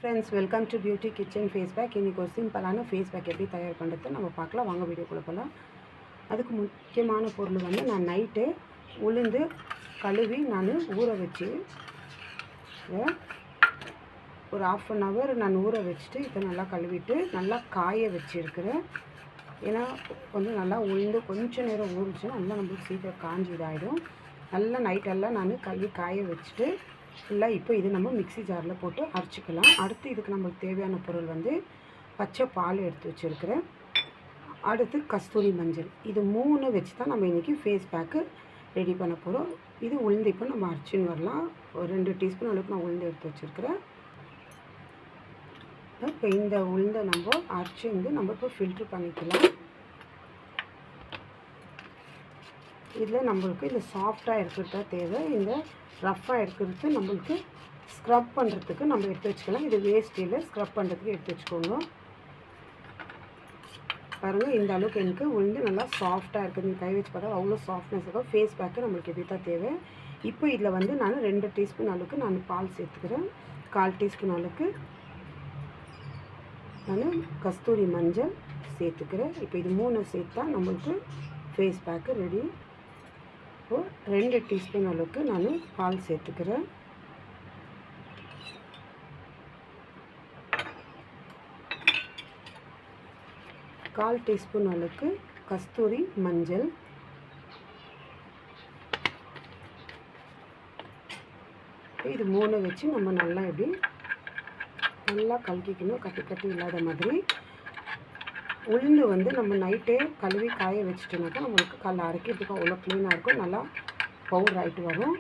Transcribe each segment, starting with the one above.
Friends, welcome to beauty kitchen face pack. இன்றைக்கி ஒரு சிம்பிளான ஃபேஸ் பேக் எப்படி தயார் பண்ணுறது நம்ம பார்க்கலாம். வாங்க வீடியோக்குள்ளே போகலாம். அதுக்கு முக்கியமான பொருள் வந்து நான் நைட்டு உளுந்து கழுவி நான் ஊற வச்சு ஒரு ½ hour நான் ஊற வச்சுட்டு இப்போ நல்லா கழுவிட்டு நல்லா காய வச்சுருக்கிறேன். ஏன்னா கொஞ்சம் நல்லா உளுந்து கொஞ்சம் நேரம் ஊறிச்சு நல்லா நம்மளுக்கு சீக்கிரம் காஞ்சி இதாகிடும். நல்லா நைட்டெல்லாம் நான் கழுவி காய வச்சுட்டு ஃபுல்லாக இப்போ இது நம்ம மிக்ஸி ஜாரில் போட்டு அரைச்சிக்கலாம். அடுத்து இதுக்கு நம்மளுக்கு தேவையான பொருள் வந்து பச்சை பால் எடுத்து வச்சுருக்கிறேன். அடுத்து கஸ்தூரி மஞ்சள். இது 3 வச்சு தான் நம்ம இன்றைக்கி ஃபேஸ் பேக்கு ரெடி பண்ண போகிறோம். இது உளுந்து இப்போ நம்ம அரைச்சின்னு வரலாம். ஒரு 2 டீஸ்பூன் அளவுக்கு நான் உளுந்து எடுத்து வச்சுருக்கிறேன். இப்போ இந்த உளுந்தை நம்ம அரைச்சி வந்து நம்ம இப்போ ஃபில்ட்ரு பண்ணிக்கலாம். இதில் நம்மளுக்கு இந்த சாஃப்டாக இருக்கிறதா தேவை. இந்த ரஃப்பாக இருக்கிறது நம்மளுக்கு ஸ்க்ரப் பண்ணுறதுக்கு நம்ம எடுத்து வச்சுக்கலாம். இது வேஸ்ட்டில் ஸ்க்ரப் பண்ணுறதுக்கு எடுத்து வச்சுக்கோங்க. பாருங்கள், இந்த அளவுக்கு எனக்கு உளுந்து நல்லா சாஃப்டாக இருக்குது. நீங்கள் கை வச்சு பார்த்தா அவ்வளோ சாஃப்ட்னஸ் இருக்கும். ஃபேஸ் பேக்கு நம்மளுக்கு எப்படி தான் தேவை. இப்போ இதில் வந்து நான் 2 டீஸ்பூன் அளவுக்கு நான் பால் சேர்த்துக்கிறேன். 1/4 டீஸ்பூன் அளவுக்கு நான் கஸ்தூரி மஞ்சள் சேர்த்துக்கிறேன். இப்போ இது 3 சேர்த்தா நம்மளுக்கு ஃபேஸ் பேக்கு ரெடி. இப்போது 2 டீஸ்பூன் அளவுக்கு நான் பால் சேர்த்துக்கிறேன். கால் டீஸ்பூன் அளவுக்கு கஸ்தூரி மஞ்சள். இது 3 வச்சு நம்ம நல்லா நல்லா கலக்கிக்கணும், கட்டி இல்லாத மாதிரி. உளுந்து வந்து நம்ம நைட்டே கழுவி காய வச்சுட்டோம்னாக்கா நம்மளுக்கு காலைல அரைக்கிறதுக்கு அவ்வளோ க்ளீனாக இருக்கும். நல்லா பவுடர் ஆகிட்டு வரும்.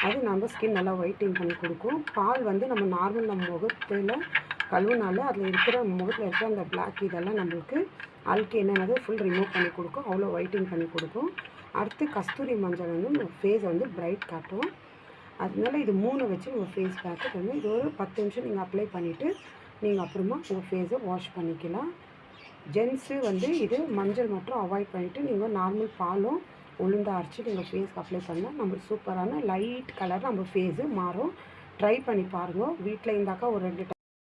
அது நம்ம ஸ்கின் நல்லா ஒயிட்டிங் பண்ணி கொடுக்கும். பால் வந்து நம்ம நார்மல் நம்ம முகத்தில் கழுவுனால அதில் இருக்கிற முகத்தில் இருக்கிற அந்த பிளாக் இதெல்லாம் நம்மளுக்கு அழுக்கு என்னென்னது ஃபுல் ரிமூவ் பண்ணி கொடுக்கும். அவ்வளோ ஒயிட்டிங் பண்ணி கொடுக்கும். அடுத்து கஸ்தூரி மஞ்சள் வந்து நம்ம ஃபேஸ் வந்து பிரைட் காட்டும். அதனால இது 3 வச்சு உங்கள் ஃபேஸ் பேக்கு வந்து இது ஒரு 10 நிமிஷம் நீங்கள் அப்ளை பண்ணிவிட்டு நீங்கள் அப்புறமா உங்கள் ஃபேஸை வாஷ் பண்ணிக்கலாம். ஜென்ஸு வந்து இது மஞ்சள் மட்டும் அவாய்ட் பண்ணிவிட்டு நீங்கள் நார்மல் பாலும் உளுந்து அரைச்சி நீங்கள் ஃபேஸ்க்கு அப்ளை பண்ணால் நம்மளுக்கு சூப்பரான லைட் கலர் நம்ம ஃபேஸு மாறும். ட்ரை பண்ணி பாருங்கள். வீட்டில் இருந்தாக்கா ஒரு 2